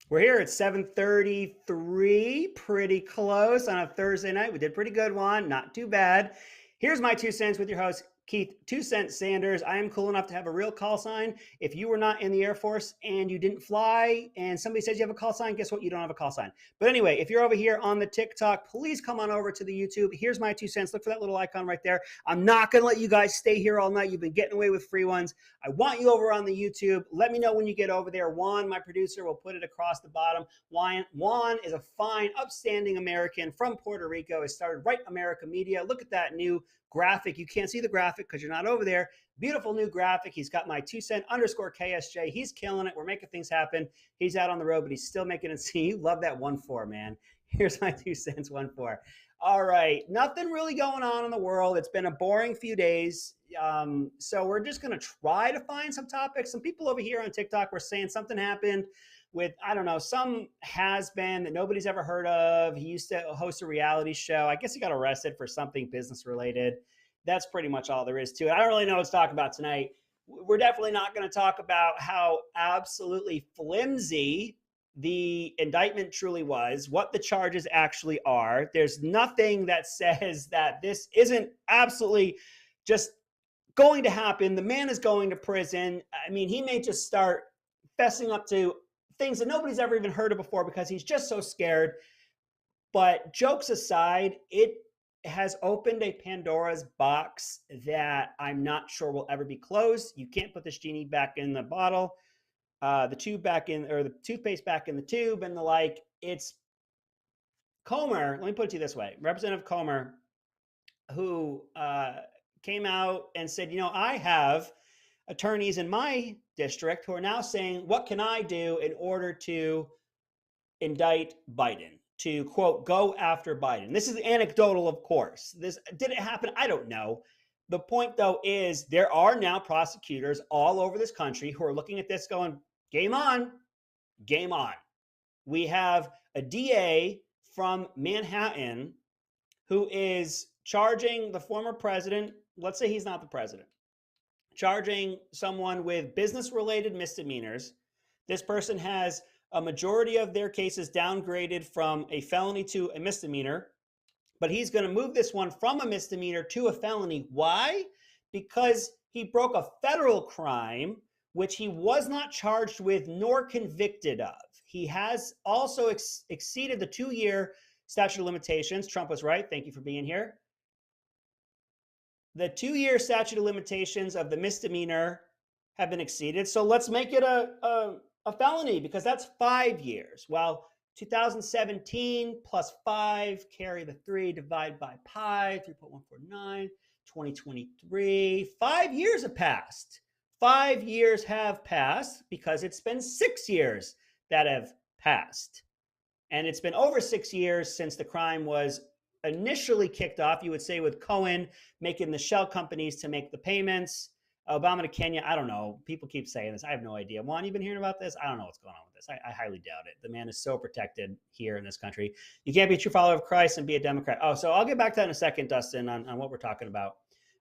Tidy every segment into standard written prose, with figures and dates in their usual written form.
We're here at 7:33, pretty close on a Thursday night. We did pretty good one, not too bad. Here's my 2 cents with your host, Keith 2 Cent Sanders. I am cool enough to have a real call sign. If you were not in the Air Force and you didn't fly and somebody says you have a call sign, guess what? You don't have a call sign. But anyway, if you're over here on the TikTok, please come on over to the YouTube. Here's my 2 cents. Look for that little icon right there. I'm not going to let you guys stay here all night. You've been getting away with free ones. I want you over on the YouTube. Let me know when you get over there. Juan, my producer, will put it across the bottom. Juan is a fine, upstanding American from Puerto Rico. He started Right America Media. Look at that new graphic. You can't see the graphic because you're not over there. Beautiful new graphic. He's got my 2 cent underscore KSJ. He's killing it. We're making things happen. He's out on the road, but he's still making it see. You love that 1-4, man. Here's my 2 cents, 1-4. All right. Nothing really going on in the world. It's been a boring few days. So we're just going to try to find some topics. Some people over here on TikTok were saying something happened with, I don't know, some has been that nobody's ever heard of. He used to host a reality show. I guess he got arrested for something business related. That's pretty much all there is to it. I don't really know what to talk about tonight. We're definitely not going to talk about how absolutely flimsy the indictment truly was, what the charges actually are. There's nothing that says that this isn't absolutely just going to happen. The man is going to prison. I mean, he may just start fessing up to things that nobody's ever even heard of before because he's just so scared. But jokes aside, it has opened a Pandora's box that I'm not sure will ever be closed. You can't put this genie back in the bottle, the tube back in, or the toothpaste back in the tube, and the like. It's Comer. Let me put it to you this way: Representative Comer, who came out and said, I have attorneys in my district who are now saying, what can I do in order to indict Biden, to quote, go after Biden? This is anecdotal, of course. Did it happen? I don't know. The point, though, is there are now prosecutors all over this country who are looking at this going, game on, game on. We have a DA from Manhattan who is charging the former president, let's say he's not the president, charging someone with business-related misdemeanors. This person has a majority of their cases downgraded from a felony to a misdemeanor, but he's going to move this one from a misdemeanor to a felony. Why? Because he broke a federal crime, which he was not charged with nor convicted of. He has also exceeded the 2-year statute of limitations. Trump was right. Thank you for being here. The 2-year statute of limitations of the misdemeanor have been exceeded. So let's make it a felony because that's 5 years. Well, 2017 plus 5, carry the 3, divide by pi, 3.149, 2023. 5 years have passed. 5 years have passed because it's been 6 years that have passed. And it's been over 6 years since the crime was initially kicked off, you would say, with Cohen making the shell companies to make the payments. Obama to Kenya, I don't know. People keep saying this. I have no idea. Juan, you been hearing about this? I don't know what's going on with this. I highly doubt it. The man is so protected here in this country. You can't be a true follower of Christ and be a Democrat. Oh, so I'll get back to that in a second, Dustin, on what we're talking about.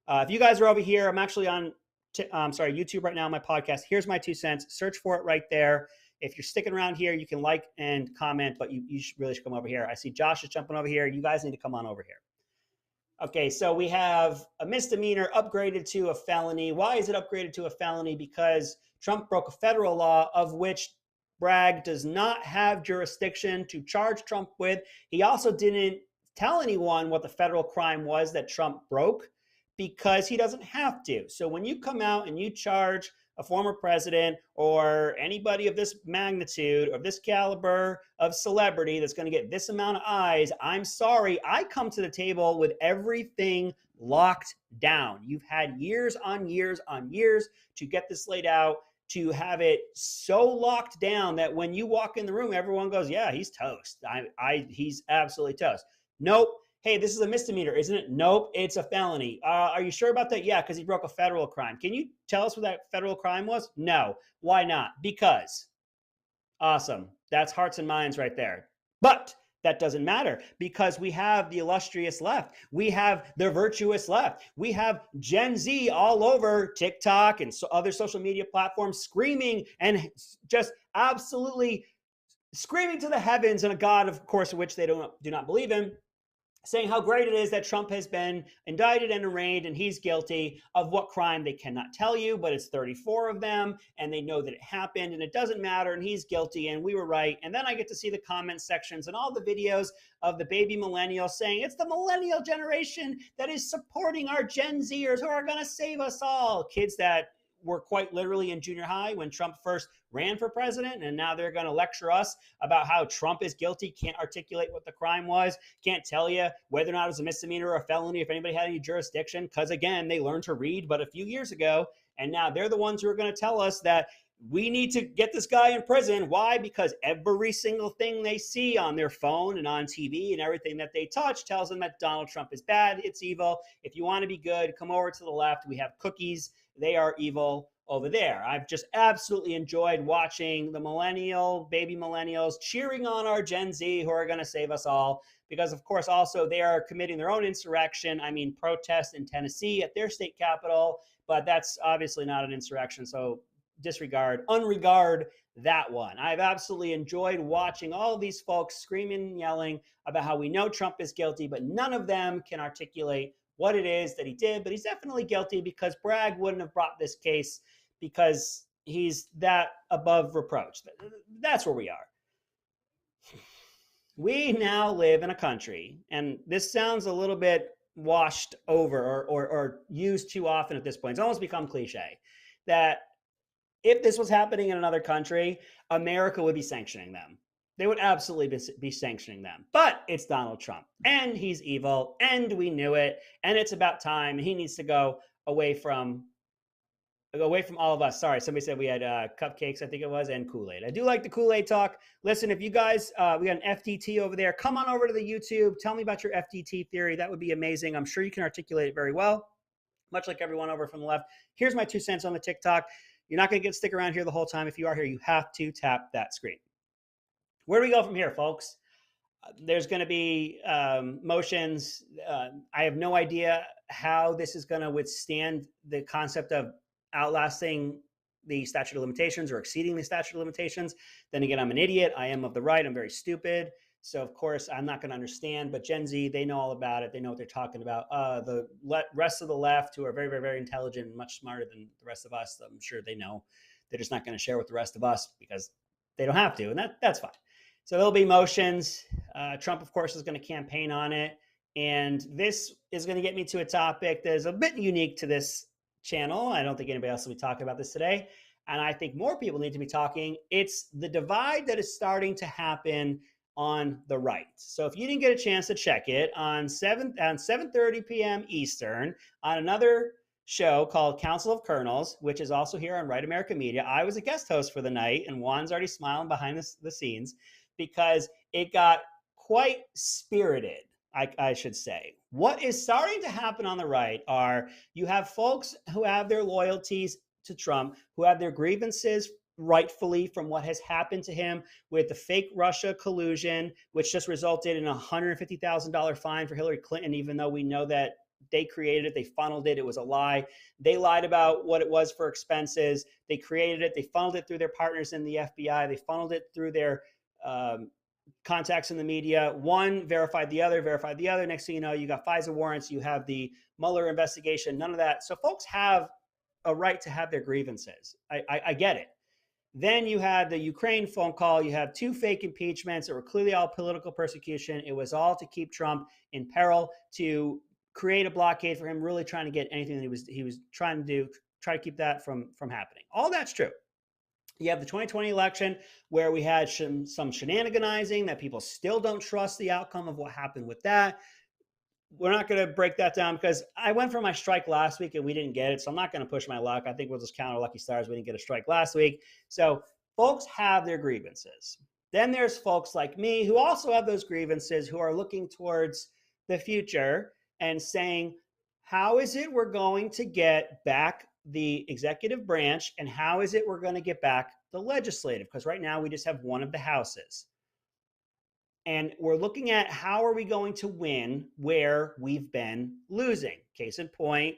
If you guys are over here, I'm actually on YouTube right now, my podcast. Here's my 2 cents. Search for it right there. If you're sticking around here, you can like and comment, but you really should come over here. I see Josh is jumping over here. You guys need to come on over here. Okay, so we have a misdemeanor upgraded to a felony. Why is it upgraded to a felony? Because Trump broke a federal law of which Bragg does not have jurisdiction to charge Trump with. He also didn't tell anyone what the federal crime was that Trump broke because he doesn't have to. So when you come out and you charge a former president or anybody of this magnitude, of this caliber of celebrity that's going to get this amount of eyes, I'm sorry, I come to the table with everything locked down. You've had years on years on years to get this laid out, to have it so locked down that when you walk in the room, everyone goes, yeah, he's toast. He's absolutely toast. Nope. Hey, this is a misdemeanor, isn't it? Nope, it's a felony. Are you sure about that? Yeah, because he broke a federal crime. Can you tell us what that federal crime was? No. Why not? Because. Awesome. That's hearts and minds right there. But that doesn't matter because we have the illustrious left. We have the virtuous left. We have Gen Z all over TikTok and other social media platforms screaming and just absolutely screaming to the heavens and a God, of course, which they do not believe in, saying how great it is that Trump has been indicted and arraigned and he's guilty of what crime they cannot tell you, but it's 34 of them and they know that it happened and it doesn't matter and he's guilty and we were right. And then I get to see the comment sections and all the videos of the baby millennials saying it's the millennial generation that is supporting our Gen Zers who are going to save us all. Kids that were quite literally in junior high when Trump first ran for president, and now they're going to lecture us about how Trump is guilty, can't articulate what the crime was, can't tell you whether or not it was a misdemeanor or a felony, if anybody had any jurisdiction, because again, they learned to read but a few years ago, and now they're the ones who are going to tell us that we need to get this guy in prison. Why? Because every single thing they see on their phone and on TV and everything that they touch tells them that Donald Trump is bad, it's evil. If you want to be good, come over to the left. We have cookies. They are evil over there. I've just absolutely enjoyed watching the baby millennials cheering on our Gen Z who are going to save us all. Because, of course, also they are committing their own insurrection. I mean, protest in Tennessee at their state capitol, but that's obviously not an insurrection. So unregard that one. I've absolutely enjoyed watching all of these folks screaming and yelling about how we know Trump is guilty, but none of them can articulate what it is that he did. But he's definitely guilty because Bragg wouldn't have brought this case because he's that above reproach. That's where we are. We now live in a country, and this sounds a little bit washed over or used too often at this point. It's almost become cliche that if this was happening in another country, America would be sanctioning them. They would absolutely be sanctioning them. But it's Donald Trump, and he's evil, and we knew it, and it's about time. He needs to go away from all of us. Sorry, somebody said we had cupcakes, I think it was, and Kool-Aid. I do like the Kool-Aid talk. Listen, if you guys, we got an FTT over there, come on over to the YouTube. Tell me about your FTT theory. That would be amazing. I'm sure you can articulate it very well, much like everyone over from the left. Here's my 2 cents on the TikTok. You're not going to stick around here the whole time. If you are here, you have to tap that screen. Where do we go from here, folks? There's going to be motions. I have no idea how this is going to withstand the concept of outlasting the statute of limitations or exceeding the statute of limitations. Then again, I'm an idiot. I am of the right. I'm very stupid. So, of course, I'm not going to understand. But Gen Z, they know all about it. They know what they're talking about. The rest of the left, who are very, very, very intelligent and much smarter than the rest of us, I'm sure they know. They're just not going to share with the rest of us because they don't have to. And that's fine. So there'll be motions. Trump, of course, is going to campaign on it. And this is going to get me to a topic that is a bit unique to this channel. I don't think anybody else will be talking about this today. And I think more people need to be talking. It's the divide that is starting to happen on the right. So if you didn't get a chance to check it on 7:30 p.m. Eastern on another show called Council of Colonels, which is also here on Right America Media, I was a guest host for the night, and Juan's already smiling behind the scenes because it got quite spirited, I should say. What is starting to happen on the right are you have folks who have their loyalties to Trump, who have their grievances rightfully from what has happened to him with the fake Russia collusion, which just resulted in a $150,000 fine for Hillary Clinton, even though we know that they created it, they funneled it, it was a lie. They lied about what it was for expenses. They created it, they funneled it through their partners in the FBI, they funneled it through their contacts in the media. One verified the other. Next thing you know, you got FISA warrants, you have the Mueller investigation, none of that. So folks have a right to have their grievances. I get it. Then you had the Ukraine phone call. You have 2 fake impeachments that were clearly all political persecution. It was all to keep Trump in peril, to create a blockade for him, really trying to get anything that he was trying to do, try to keep that from happening. All that's true. You have the 2020 election where we had some shenaniganizing that people still don't trust the outcome of what happened with that. We're not going to break that down because I went for my strike last week and we didn't get it. So I'm not going to push my luck. I think we'll just count our lucky stars. We didn't get a strike last week. So folks have their grievances. Then there's folks like me who also have those grievances, who are looking towards the future and saying, how is it we're going to get back the executive branch, and how is it we're going to get back the legislative? Because right now we just have one of the houses. And we're looking at how are we going to win where we've been losing. Case in point,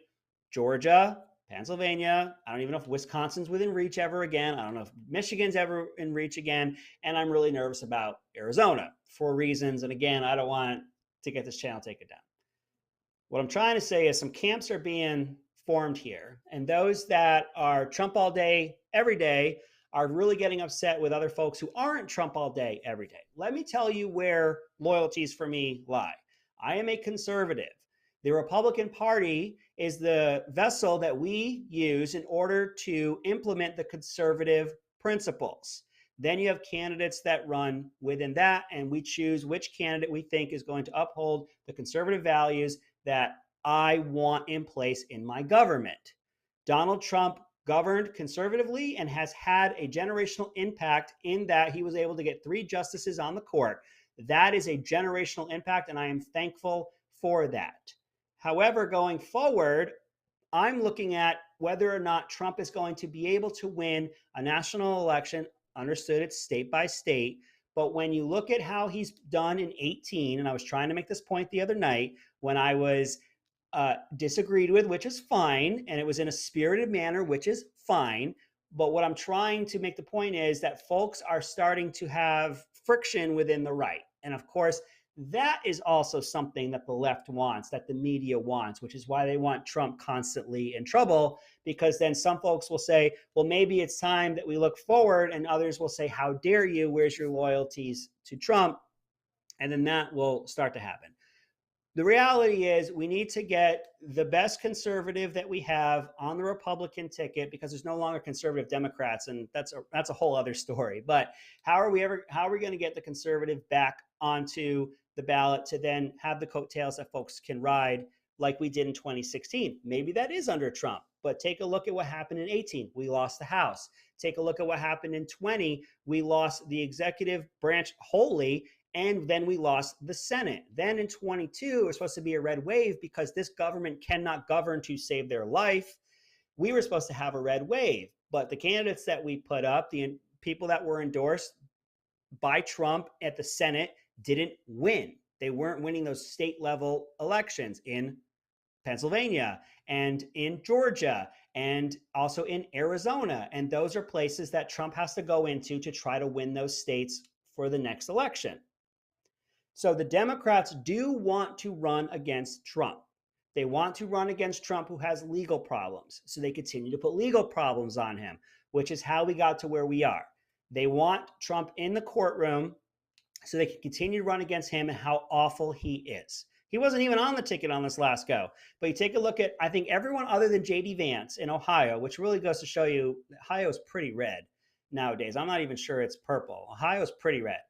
Georgia, Pennsylvania. I don't even know if Wisconsin's within reach ever again. I don't know if Michigan's ever in reach again. And I'm really nervous about Arizona for reasons. And again, I don't want to get this channel taken down. What I'm trying to say is some camps are being formed here. And those that are Trump all day, every day, are really getting upset with other folks who aren't Trump all day, every day. Let me tell you where loyalties for me lie. I am a conservative. The Republican Party is the vessel that we use in order to implement the conservative principles. Then you have candidates that run within that, and we choose which candidate we think is going to uphold the conservative values that I want in place in my government. Donald Trump governed conservatively and has had a generational impact in that he was able to get 3 justices on the court. That is a generational impact, and I am thankful for that. However, going forward, I'm looking at whether or not Trump is going to be able to win a national election. Understood, it's state by state. But when you look at how he's done in 18, and I was trying to make this point the other night when I was disagreed with, which is fine, and it was in a spirited manner, which is fine. But what I'm trying to make the point is that folks are starting to have friction within the right. And of course, that is also something that the left wants, that the media wants, which is why they want Trump constantly in trouble, because then some folks will say, well, maybe it's time that we look forward, and others will say, how dare you? Where's your loyalties to Trump? And then that will start to happen. The reality is we need to get the best conservative that we have on the Republican ticket, because there's no longer conservative Democrats, and that's a whole other story. But how are we going to get the conservative back onto the ballot to then have the coattails that folks can ride like we did in 2016? Maybe that is under Trump, but take a look at what happened in 18. We lost the House. Take a look at what happened in 20. We lost the executive branch wholly, and then we lost the Senate. Then in 22, it was supposed to be a red wave because this government cannot govern to save their life. We were supposed to have a red wave, but the candidates that we put up, the people that were endorsed by Trump at the Senate, didn't win. They weren't winning those state level elections in Pennsylvania and in Georgia and also in Arizona. And those are places that Trump has to go into to try to win those states for the next election. So the Democrats do want to run against Trump. They want to run against Trump, who has legal problems. So they continue to put legal problems on him, which is how we got to where we are. They want Trump in the courtroom so they can continue to run against him and how awful he is. He wasn't even on the ticket on this last go. But you take a look at, I think, everyone other than J.D. Vance in Ohio, which really goes to show you Ohio is pretty red nowadays. I'm not even sure it's purple. Ohio is pretty red.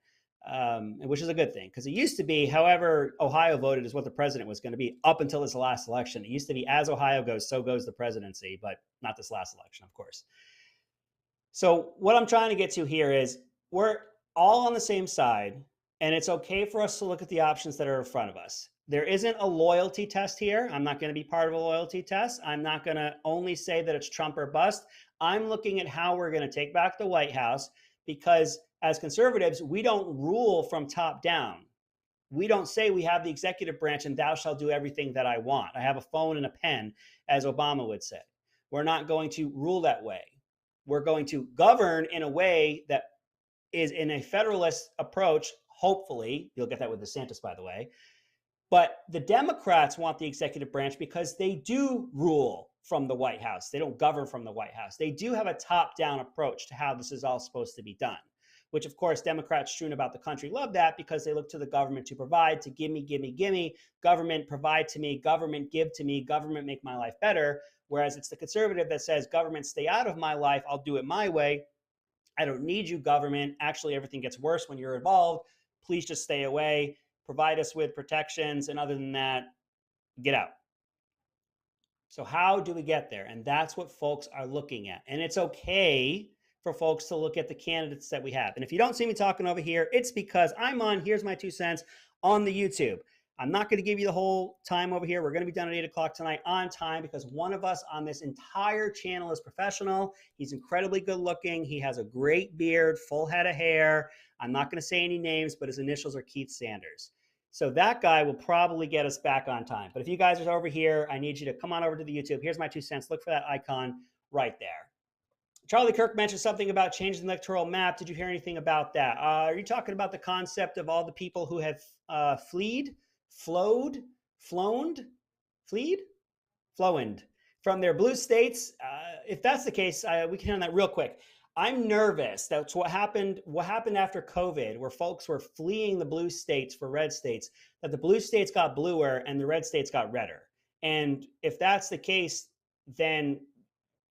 Which is a good thing, because it used to be, however Ohio voted is what the president was going to be up until this last election. It used to be, as Ohio goes, so goes the presidency, but not this last election, of course. So what I'm trying to get to here is we're all on the same side, and it's okay for us to look at the options that are in front of us. There isn't a loyalty test here. I'm not going to be part of a loyalty test. I'm not going to only say that it's Trump or bust. I'm looking at how we're going to take back the White House, because as conservatives, we don't rule from top down. We don't say we have the executive branch and thou shalt do everything that I want. I have a phone and a pen, as Obama would say. We're not going to rule that way. We're going to govern in a way that is in a federalist approach. Hopefully, you'll get that with DeSantis, by the way. But the Democrats want the executive branch because they do rule from the White House. They don't govern from the White House. They do have a top-down approach to how this is all supposed to be done, which, of course, Democrats strewn about the country love that, because they look to the government to provide, to give me, give me, give me. Government, provide to me. Government, give to me. Government, make my life better. Whereas it's the conservative that says, government, stay out of my life. I'll do it my way. I don't need you, government. Actually, everything gets worse when you're involved. Please just stay away. Provide us with protections. And other than that, get out. So how do we get there? And that's what folks are looking at. And it's okay for folks to look at the candidates that we have. And if you don't see me talking over here, it's because I'm on, here's my 2 cents, on the YouTube. I'm not going to give you the whole time over here. We're going to be done at 8 o'clock tonight on time, because one of us on this entire channel is professional. He's incredibly good looking. He has a great beard, full head of hair. I'm not going to say any names, but his initials are Keith Sanders. So that guy will probably get us back on time. But if you guys are over here, I need you to come on over to the YouTube. Here's my 2 cents. Look for that icon right there. Charlie Kirk mentioned something about changing the electoral map. Did you hear anything about that? Are you talking about the concept of all the people who have flown from their blue states? If that's the case, we can hit on that real quick. I'm nervous. That's what happened. What happened after COVID, where folks were fleeing the blue states for red states, that the blue states got bluer and the red states got redder. And if that's the case, then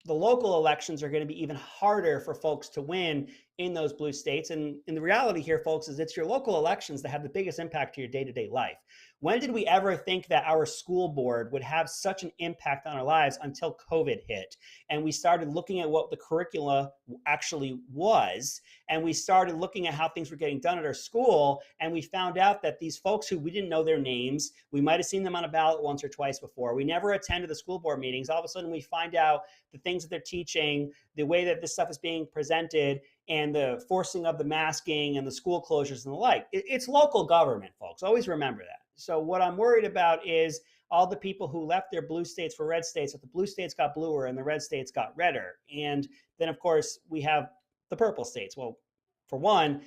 the local elections are going to be even harder for folks to win in those blue states. And the reality here, folks, is it's your local elections that have the biggest impact to your day-to-day life. When did we ever think that our school board would have such an impact on our lives until COVID hit? And we started looking at what the curricula actually was. And we started looking at how things were getting done at our school. And we found out that these folks who we didn't know their names, we might have seen them on a ballot once or twice before. We never attended the school board meetings. All of a sudden, we find out the things that they're teaching, the way that this stuff is being presented, and the forcing of the masking and the school closures and the like. It's local government, folks. Always remember that. So what I'm worried about is all the people who left their blue states for red states, that the blue states got bluer and the red states got redder. And then, of course, we have the purple states. Well, for one,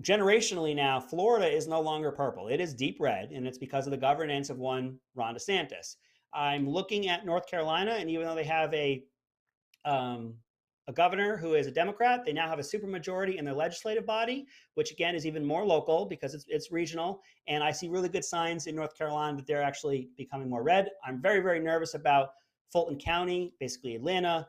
generationally now, Florida is no longer purple. It is deep red, and it's because of the governance of one Ron DeSantis. I'm looking at North Carolina, and even though they have a governor who is a Democrat, they now have a supermajority in their legislative body, which again is even more local because it's regional. And I see really good signs in North Carolina that they're actually becoming more red. I'm very, very nervous about Fulton County, basically Atlanta,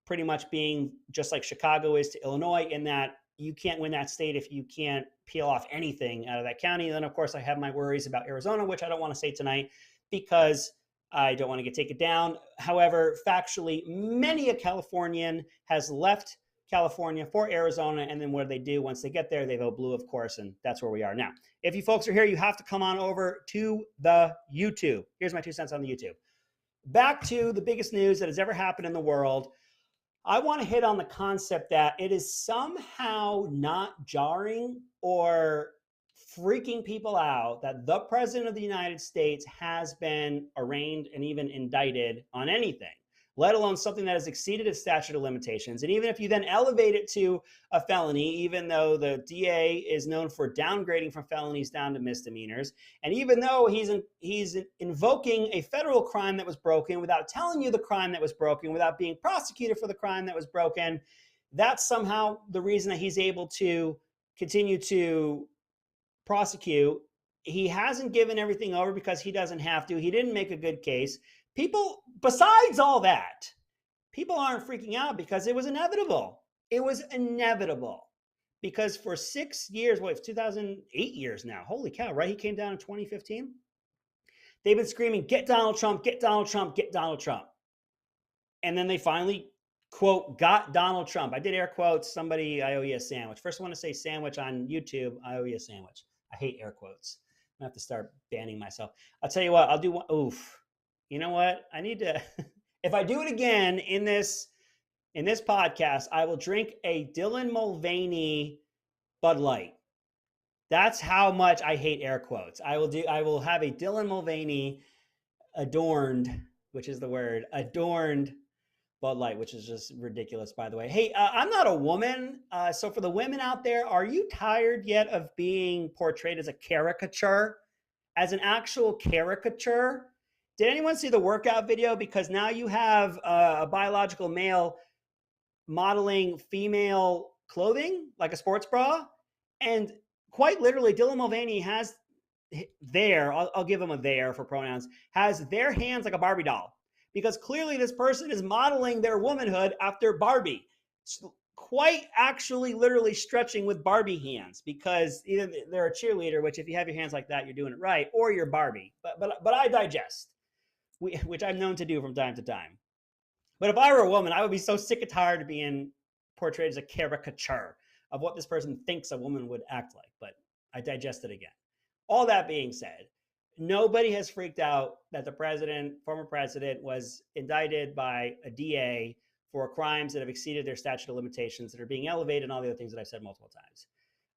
pretty much being just like Chicago is to Illinois, in that you can't win that state if you can't peel off anything out of that county. And then, of course, I have my worries about Arizona, which I don't want to say tonight because I don't want to get taken down. However, factually, many a Californian has left California for Arizona, and then what do they do once they get there? They vote blue, of course, and that's where we are now. If you folks are here, you have to come on over to the YouTube. Here's my 2 cents on the YouTube. Back to the biggest news that has ever happened in the world. I want to hit on the concept that it is somehow not jarring or freaking people out that the president of the United States has been arraigned and even indicted on anything, let alone something that has exceeded its statute of limitations. And even if you then elevate it to a felony, even though the DA is known for downgrading from felonies down to misdemeanors, and even though he's invoking a federal crime that was broken without telling you the crime that was broken, without being prosecuted for the crime that was broken, that's somehow the reason that he's able to continue to prosecute. He hasn't given everything over because he doesn't have to. He didn't make a good case. People, besides all that, people aren't freaking out because it was inevitable. It was inevitable because for 6 years, well, it's 2008 years now. Holy cow, right? He came down in 2015. They've been screaming, get Donald Trump, get Donald Trump, get Donald Trump. And then they finally, quote, got Donald Trump. I did air quotes. Somebody, I owe you a sandwich. First, I want to say sandwich on YouTube. I owe you a sandwich. I hate air quotes. I'm going to have to start banning myself. I'll tell you what, I'll do one. Oof. You know what? I need to, if I do it again in this podcast, I will drink a Dylan Mulvaney Bud Light. That's how much I hate air quotes. I will have a Dylan Mulvaney adorned, which is the word, adorned Bud Light, which is just ridiculous, by the way. Hey, I'm not a woman. So for the women out there, are you tired yet of being portrayed as a caricature? As an actual caricature? Did anyone see the workout video? Because now you have a biological male modeling female clothing, like a sports bra. And quite literally, Dylan Mulvaney has I'll give him a there for pronouns, has their hands like a Barbie doll. Because clearly this person is modeling their womanhood after Barbie. Quite actually literally stretching with Barbie hands, because either they're a cheerleader, which if you have your hands like that, you're doing it right, or you're Barbie. But I digest, which I'm known to do from time to time. But if I were a woman, I would be so sick and tired of being portrayed as a caricature of what this person thinks a woman would act like. But I digest it again. All that being said, nobody has freaked out that the former president, was indicted by a DA for crimes that have exceeded their statute of limitations, that are being elevated, and all the other things that I've said multiple times.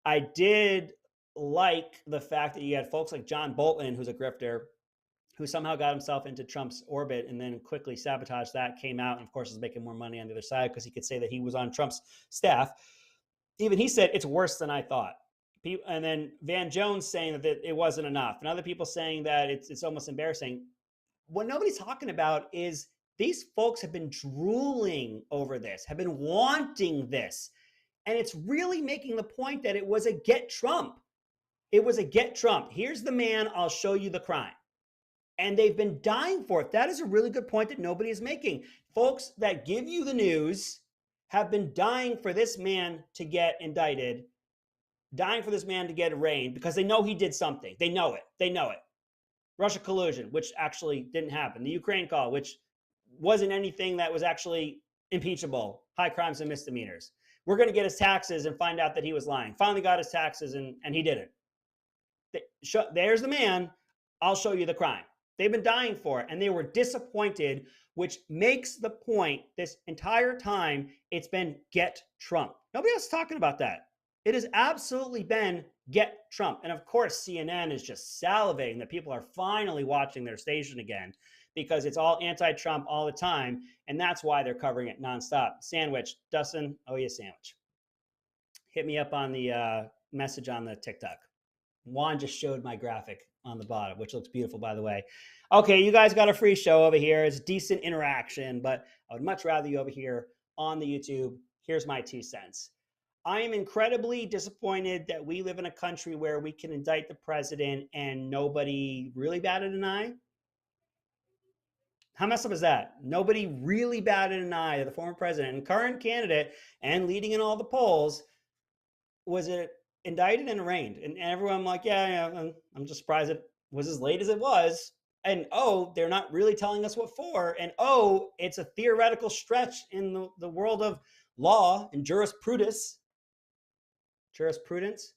I did like the fact that you had folks like John Bolton, who's a grifter, who somehow got himself into Trump's orbit and then quickly sabotaged that, came out, and of course is making more money on the other side because he could say that he was on Trump's staff. Even he said, it's worse than I thought. And then Van Jones saying that it wasn't enough. And other people saying that it's almost embarrassing. What nobody's talking about is these folks have been drooling over this, have been wanting this. And it's really making the point that it was a get Trump. It was a get Trump. Here's the man, I'll show you the crime. And they've been dying for it. That is a really good point that nobody is making. Folks that give you the news have been dying for this man to get indicted, dying for this man to get arraigned because they know he did something. They know it. They know it. Russia collusion, which actually didn't happen. The Ukraine call, which wasn't anything that was actually impeachable. High crimes and misdemeanors. We're going to get his taxes and find out that he was lying. Finally got his taxes and he didn't. There's the man. I'll show you the crime. They've been dying for it, and they were disappointed, which makes the point this entire time it's been get Trump. Nobody else is talking about that. It has absolutely been get Trump. And of course, CNN is just salivating that people are finally watching their station again because it's all anti-Trump all the time, and that's why they're covering it nonstop. Sandwich, Dustin, oh yeah, sandwich. Hit me up on the message on the TikTok. Juan just showed my graphic on the bottom, which looks beautiful, by the way. Okay, you guys got a free show over here. It's decent interaction, but I would much rather you over here on the YouTube. Here's my 2 cents. I am incredibly disappointed that we live in a country where we can indict the president and nobody really batted an eye. How messed up is that? Nobody really batted an eye to the former president and current candidate and leading in all the polls. Was it indicted and arraigned? And everyone like, yeah, I'm just surprised it was as late as it was. And they're not really telling us what for. And it's a theoretical stretch in the world of law and jurisprudence. Jurisprudence.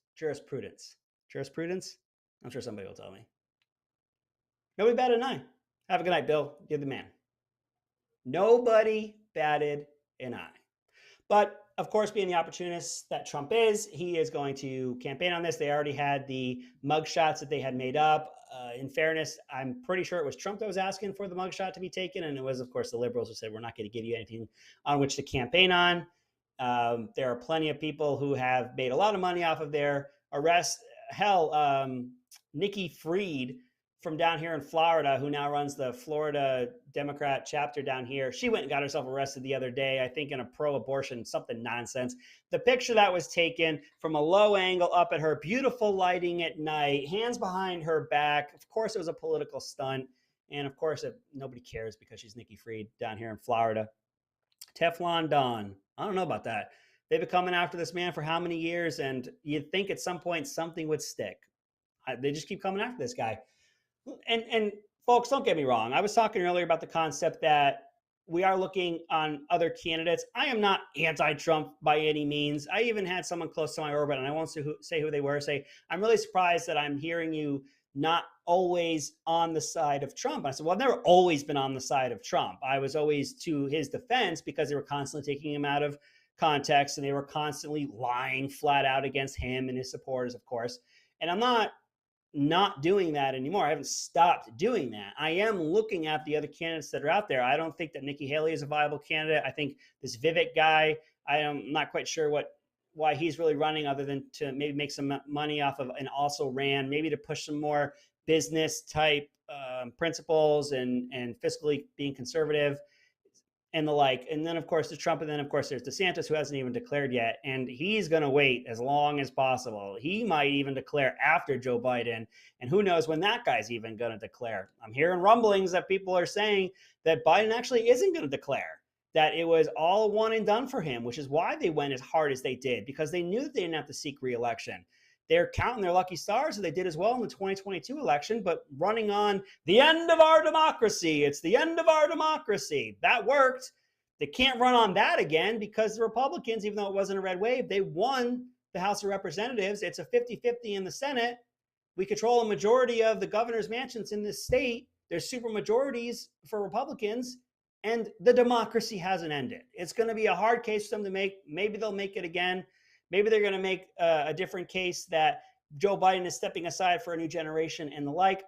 I'm sure somebody will tell me. Nobody batted an eye. Have a good night, Bill. You're the man. Nobody batted an eye. But of course, being the opportunist that Trump is, he is going to campaign on this. They already had the mugshots that they had made up. In fairness, I'm pretty sure it was Trump that was asking for the mugshot to be taken. And it was, of course, the liberals who said, we're not going to give you anything on which to campaign on. There are plenty of people who have made a lot of money off of their arrest. Hell, Nikki Fried from down here in Florida, who now runs the Florida Democrat chapter down here. She went and got herself arrested the other day, I think in a pro-abortion, something nonsense. The picture that was taken from a low angle up at her, beautiful lighting at night, hands behind her back. Of course, it was a political stunt. And of course, nobody cares because she's Nikki Fried down here in Florida. Teflon Don. I don't know about that. They've been coming after this man for how many years? And you'd think at some point something would stick. They just keep coming after this guy. And folks, don't get me wrong. I was talking earlier about the concept that we are looking on other candidates. I am not anti-Trump by any means. I even had someone close to my orbit, and I won't say who they were, say, I'm really surprised that I'm hearing you not always on the side of Trump. I said, well, I've never always been on the side of Trump. I was always to his defense because they were constantly taking him out of context and they were constantly lying flat out against him and his supporters, of course. And I'm not doing that anymore. I haven't stopped doing that. I am looking at the other candidates that are out there. I don't think that Nikki Haley is a viable candidate. I think this Vivek guy, I'm not quite sure why he's really running other than to maybe make some money off of and also ran, maybe to push some more business type principles and fiscally being conservative and the like. And then, of course, there's Trump. And then, of course, there's DeSantis, who hasn't even declared yet. And he's going to wait as long as possible. He might even declare after Joe Biden. And who knows when that guy's even going to declare. I'm hearing rumblings that people are saying that Biden actually isn't going to declare, that it was all one and done for him, which is why they went as hard as they did, because they knew that they didn't have to seek re-election. They're counting their lucky stars, and they did as well in the 2022 election, but running on the end of our democracy. It's the end of our democracy. That worked. They can't run on that again because the Republicans, even though it wasn't a red wave, they won the House of Representatives. It's a 50-50 in the Senate. We control a majority of the governor's mansions in this state. There's super majorities for Republicans, and the democracy hasn't ended. It's going to be a hard case for them to make. Maybe they'll make it again. Maybe they're going to make a different case that Joe Biden is stepping aside for a new generation and the like.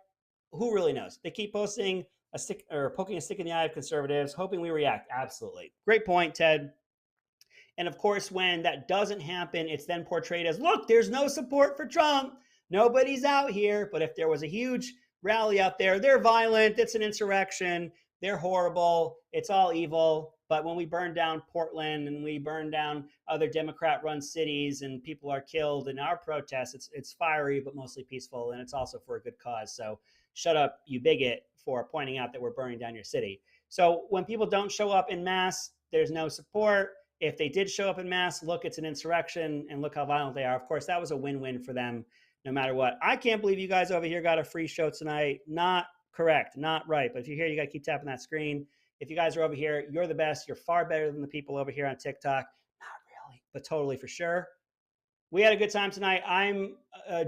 Who really knows? They keep posting a stick or poking a stick in the eye of conservatives, hoping we react. Absolutely. Great point, Ted. And of course, when that doesn't happen, it's then portrayed as, look, there's no support for Trump. Nobody's out here. But if there was a huge rally out there, they're violent. It's an insurrection. They're horrible. It's all evil. But when we burn down Portland and we burn down other Democrat-run cities and people are killed in our protests, it's fiery but mostly peaceful, and it's also for a good cause. So shut up, you bigot, for pointing out that we're burning down your city. So when people don't show up in mass, there's no support. If they did show up in mass, look, it's an insurrection, and look how violent they are. Of course, that was a win-win for them no matter what. I can't believe you guys over here got a free show tonight. Not correct, not right. But if you're here, you got to keep tapping that screen. If you guys are over here, you're the best. You're far better than the people over here on TikTok. Not really, but totally for sure. We had a good time tonight. I'm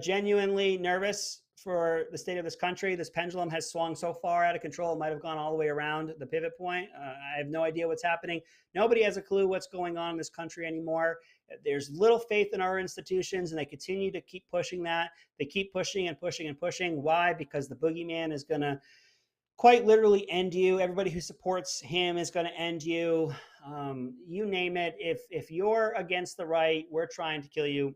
genuinely nervous for the state of this country. This pendulum has swung so far out of control. It might have gone all the way around the pivot point. I have no idea what's happening. Nobody has a clue what's going on in this country anymore. There's little faith in our institutions, and they continue to keep pushing that. They keep pushing and pushing and pushing. Why? Because the boogeyman is going to quite literally end you. Everybody who supports him is going to end you. You name it. If you're against the right, we're trying to kill you.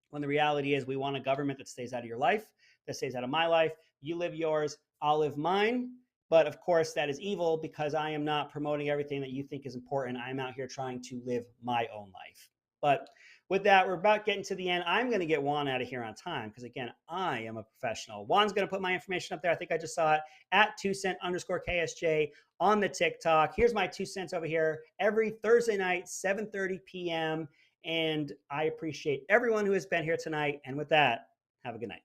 When the reality is we want a government that stays out of your life, that stays out of my life. You live yours, I'll live mine. But of course, that is evil because I am not promoting everything that you think is important. I'm out here trying to live my own life. But with that, we're about getting to the end. I'm going to get Juan out of here on time because, again, I am a professional. Juan's going to put my information up there. I think I just saw it at 2cent_KSJ on the TikTok. Here's my 2 cents over here every Thursday night, 7:30 p.m. And I appreciate everyone who has been here tonight. And with that, have a good night.